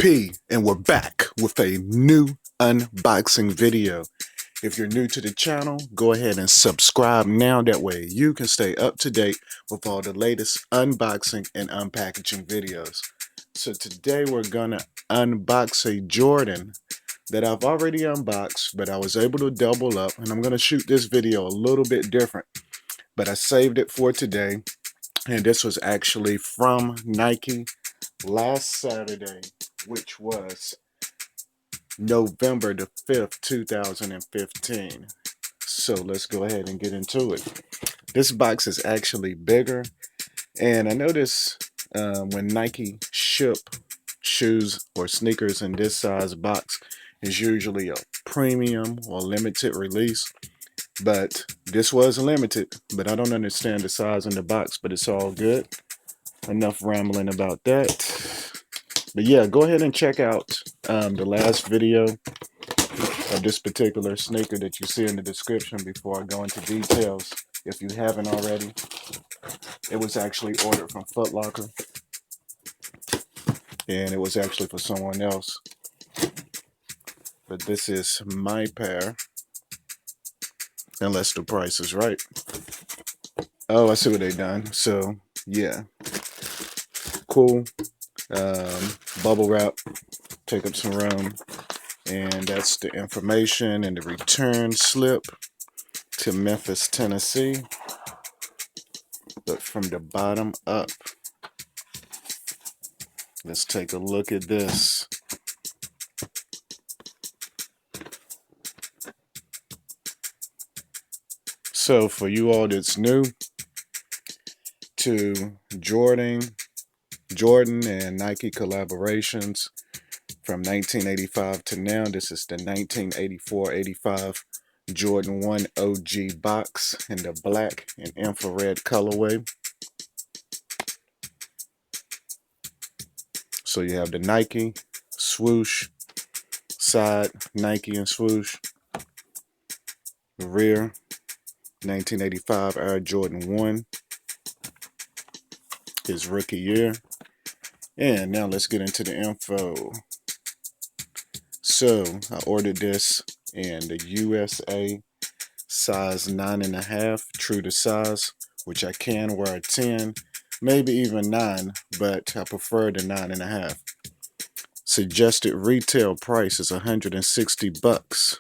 P, and we're back with a new unboxing video. If you're new to the channel, go ahead and subscribe now. That way you can stay up to date with all the latest unboxing and unpackaging videos. So today we're gonna unbox a Jordan that I've already unboxed, but I was able to double up, and I'm gonna shoot this video a little bit different, but I saved it for today. And this was actually from Nike last Saturday, which was November the 5th, 2015. So let's go ahead and get into it. This box is actually bigger, and I notice when Nike ship shoes or sneakers in this size box, is usually a premium or limited release. But this was limited, but I don't understand the size in the box, but it's all good. Enough rambling about that. But yeah, go ahead and check out the last video of this particular sneaker that you see in the description before I go into details. If you haven't already, it was actually ordered from Foot Locker, and it was actually for someone else. But this is my pair, unless the price is right. Oh, I see what they done. So yeah, cool. Bubble wrap, take up some room, and that's the information and the return slip to Memphis, Tennessee. But from the bottom up, let's take a look at this. So for you all that's new to Jordan and Nike collaborations from 1985 to now, this is the 1984-85 Jordan 1 OG box in the black and infrared colorway. So you have the Nike, swoosh, side, Nike and swoosh, the rear, 1985 Air Jordan 1, his rookie year. And now let's get into the info. So I ordered this in the USA size 9.5, true to size, which I can wear a 10, maybe even 9, but I prefer the 9.5. Suggested retail price is $160.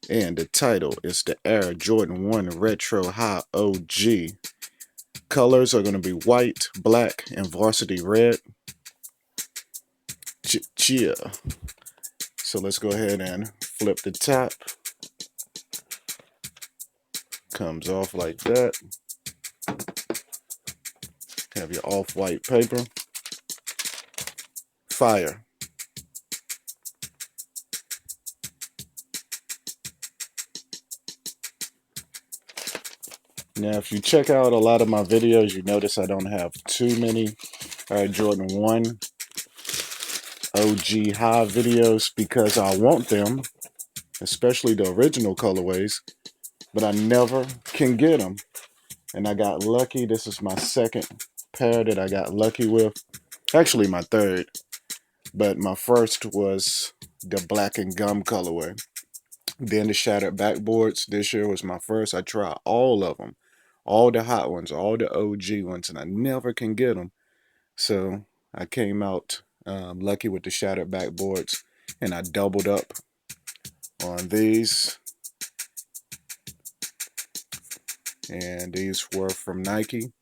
And the title is the Air Jordan 1 Retro High OG. Colors are going to be white, black, and varsity red. Chia. So let's go ahead and flip the top. Comes off like that. Have your off-white paper. Fire. Now, if you check out a lot of my videos, you notice I don't have too many Jordan 1 OG high videos because I want them, especially the original colorways, but I never can get them. And I got lucky. This is my second pair that I got lucky with. Actually, my third. But my first was the black and gum colorway. Then the shattered backboards. This year was my first. I tried all of them. All the hot ones, all the OG ones, and I never can get them. So I came out lucky with the shattered backboards, and I doubled up on these. And these were from Nike.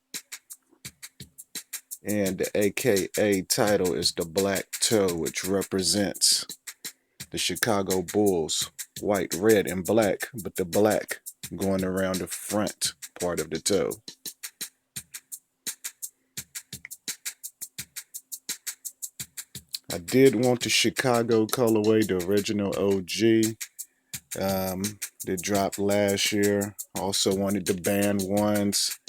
And the AKA title is the Black Toe, which represents the Chicago Bulls. White, red, and black, but the black going around the front part of the toe. I did want the Chicago colorway, the original OG. They dropped last year. Also wanted the band ones.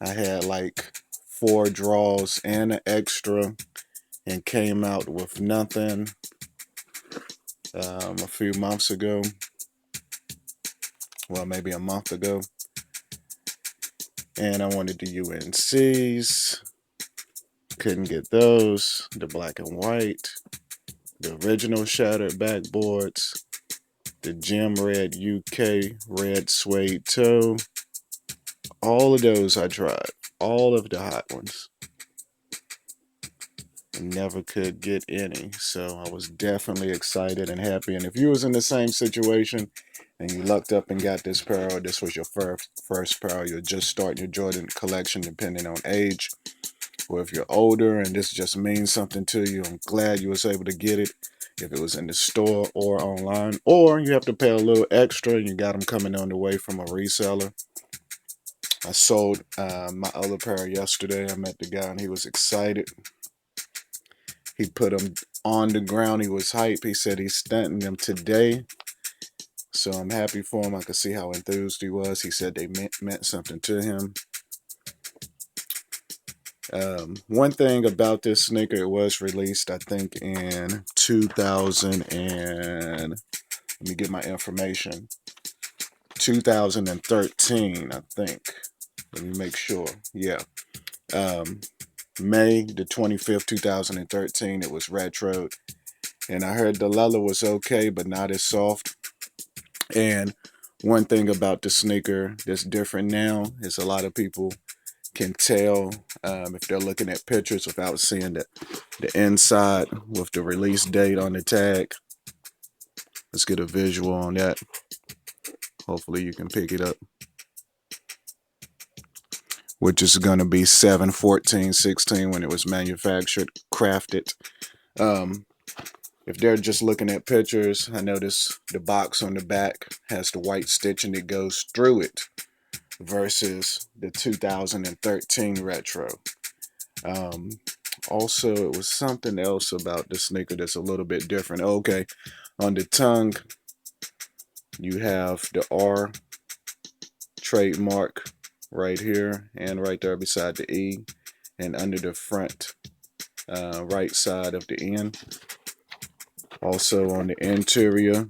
I had like 4 draws and an extra, and came out with nothing a few months ago. Well, maybe a month ago. And I wanted the UNCs. Couldn't get those. The black and white. the original shattered backboards, the gem red UK red suede toe. All of those I tried. All of the hot ones. And never could get any. So I was definitely excited and happy. And if you was in the same situation and you lucked up and got this pair, or this was your first pair, you're just starting your Jordan collection depending on age, or if you're older and this just means something to you, I'm glad you was able to get it. If it was in the store or online, or you have to pay a little extra and you got them coming on the way from a reseller. I sold my other pair yesterday. I met the guy and he was excited. He put them on the ground. He was hype. He said he's stunting them today. So I'm happy for him. I could see how enthused he was. He said they meant something to him. One thing about this sneaker, it was released, I think, in 2000 and, let me get my information, 2013, I think. Let me make sure. Yeah. May the 25th, 2013, it was retroed. And I heard the leather was okay, but not as soft. And one thing about the sneaker that's different now is a lot of people can tell if they're looking at pictures without seeing the inside with the release date on the tag. Let's get a visual on that. Hopefully you can pick it up. Which is going to be 7/14/16 when it was manufactured, crafted. If they're just looking at pictures, I notice the box on the back has the white stitching that goes through it versus the 2013 retro. Also, it was something else about the sneaker that's a little bit different. Okay, on the tongue, you have the R trademark right here and right there beside the E, and under the front right side of the N. Also on the interior,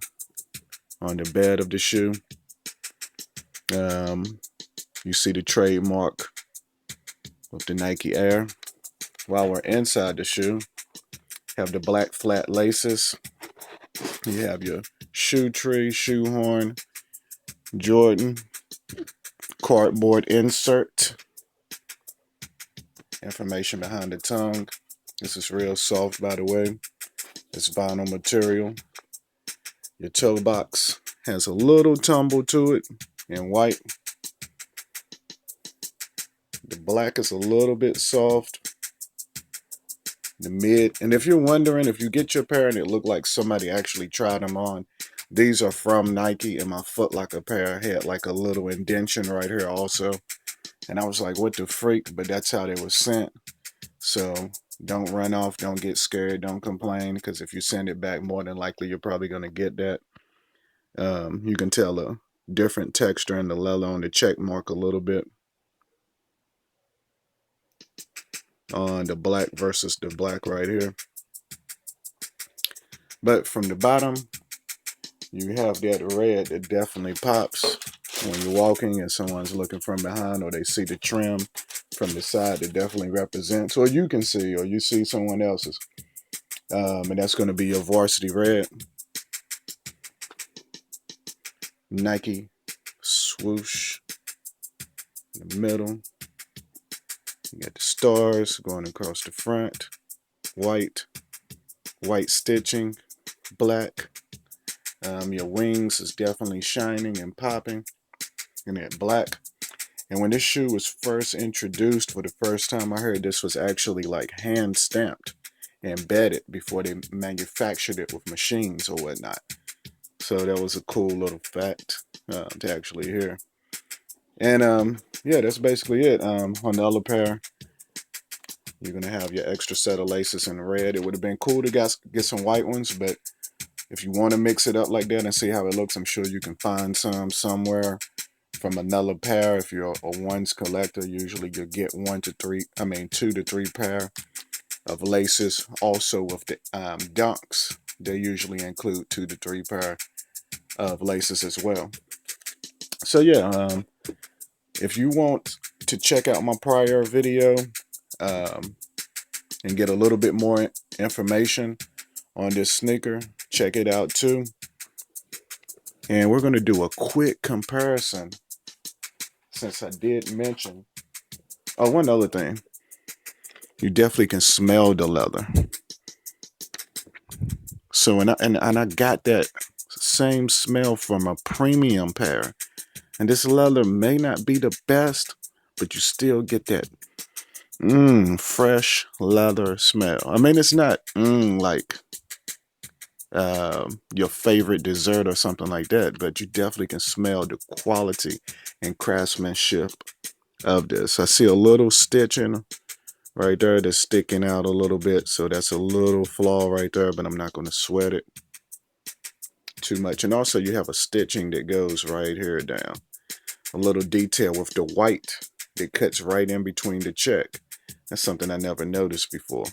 on the bed of the shoe, you see the trademark with the Nike Air. While we're inside the shoe, have the black flat laces. You have your shoe tree, shoe horn, Jordan, cardboard insert. Information behind the tongue. This is real soft, by the way. It's vinyl material. Your toe box has a little tumble to it in white. The black is a little bit soft. The mid, and if you're wondering, if you get your pair and it looked like somebody actually tried them on, these are from Nike, and my Foot Locker pair had like a little indention right here also. And I was like, what the freak? But that's how they were sent. So don't run off, don't get scared, don't complain, because if you send it back, more than likely you're probably going to get that. You can tell a different texture in the leather on the check mark a little bit on the black versus the black right here. But from the bottom, you have that red that definitely pops when you're walking and someone's looking from behind, or they see the trim from the side that definitely represents, or you can see, or you see someone else's. And that's going to be your varsity red. Nike swoosh in the middle. You got the stars going across the front. White stitching, black. Your wings is definitely shining and popping. And that black. And when this shoe was first introduced for the first time, I heard this was actually like hand stamped and embedded before they manufactured it with machines or whatnot. So that was a cool little fact to actually hear. And yeah, that's basically it. On the other pair, you're gonna have your extra set of laces in red. It would have been cool to get some white ones, but if you want to mix it up like that and see how it looks, I'm sure you can find some somewhere from another pair. If you're a ones collector, usually you'll get 2 to 3 pair of laces. Also with the dunks, they usually include 2 to 3 pair of laces as well. So yeah, if you want to check out my prior video and get a little bit more information on this sneaker. Check it out too. And we're going to do a quick comparison, since I did mention. Oh, one other thing. You definitely can smell the leather. So, and I got that same smell from a premium pair. And this leather may not be the best, but you still get that fresh leather smell. I mean, it's not like your favorite dessert or something like that, but you definitely can smell the quality and craftsmanship of this. I see a little stitching right there that's sticking out a little bit, so that's a little flaw right there, but I'm not going to sweat it too much. And also you have a stitching that goes right here down, a little detail with the white that cuts right in between the check. That's something I never noticed before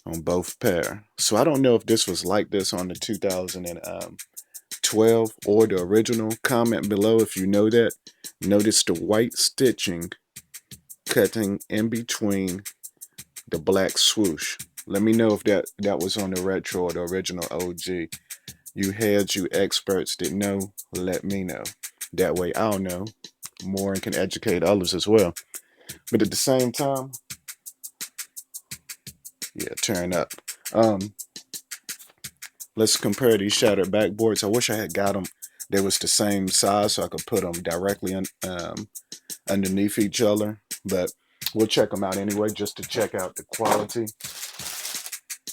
on both pair. So I don't know if this was like this on the 2012 or the original. Comment below if you know that. Notice the white stitching cutting in between the black swoosh. Let me know if that was on the retro or the original OG. You heads, you experts that know, let me know. That way I'll know more and can educate others as well. But at the same time, yeah, turn up. Let's compare these shattered backboards. I wish I had got them. They was the same size, so I could put them directly underneath each other. But we'll check them out anyway, just to check out the quality.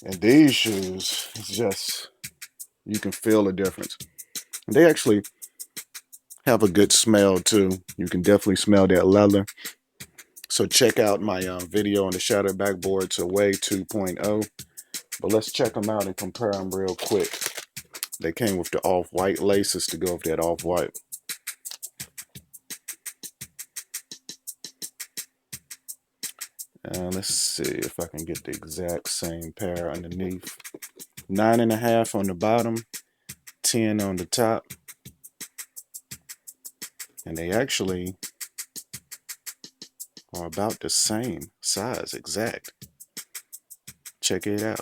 And these shoes, it's just, you can feel the difference. They actually have a good smell too. You can definitely smell that leather. So check out my video on the shattered backboards Away 2.0. But let's check them out and compare them real quick. They came with the off-white laces to go with that off-white. Let's see if I can get the exact same pair underneath. 9.5 on the bottom, 10 on the top. And they actually are about the same size, exact. Check it out.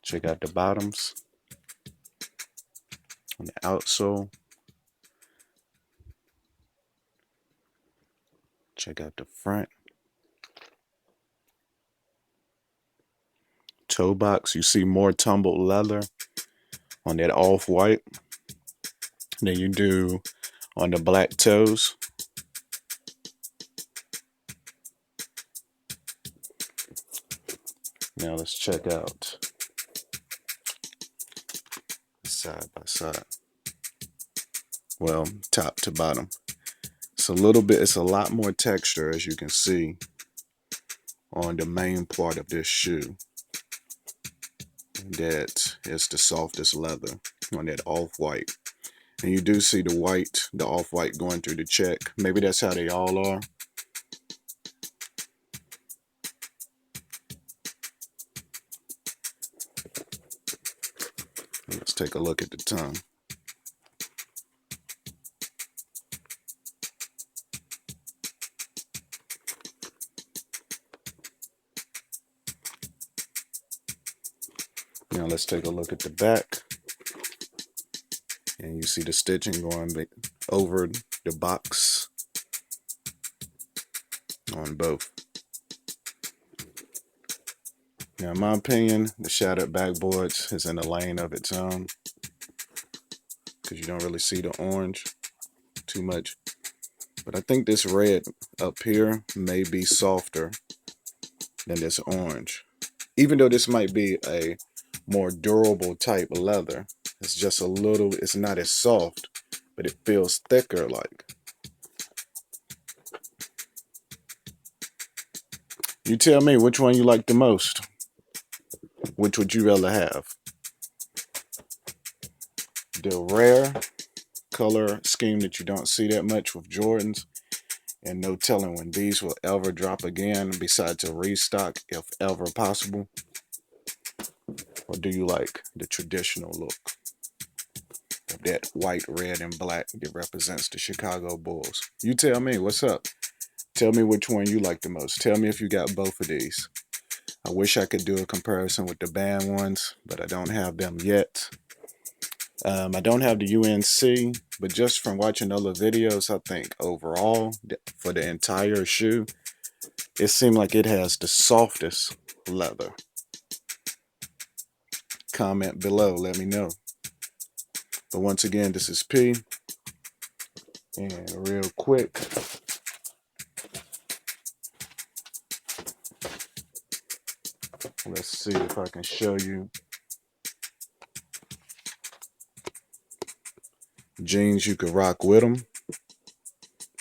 Check out the bottoms on the outsole. Check out the front. Toe box, you see more tumbled leather on that off-white than you do on the black toes. Now let's check out side by side. Well, top to bottom. It's a lot more texture, as you can see, on the main part of this shoe. That is the softest leather on that off-white. And you do see the white, the off-white going through the check. Maybe that's how they all are. Let's take a look at the tongue. Now let's take a look at the back. And you see the stitching going over the box on both. Now, in my opinion, the shattered backboards is in a lane of its own, because you don't really see the orange too much. But I think this red up here may be softer than this orange. Even though this might be a more durable type of leather, it's just a little, it's not as soft, but it feels thicker like. You tell me which one you like the most. Which would you rather have? The rare color scheme that you don't see that much with Jordans, and no telling when these will ever drop again besides a restock, if ever possible. Or do you like the traditional look of that white, red, and black that represents the Chicago Bulls? You tell me, what's up? Tell me which one you like the most. Tell me if you got both of these. I wish I could do a comparison with the band ones, but I don't have them yet. I don't have the UNC, but just from watching other videos, I think overall, for the entire shoe, it seemed like it has the softest leather. Comment below, let me know. But once again, this is P. And real quick, let's see if I can show you jeans you could rock with them.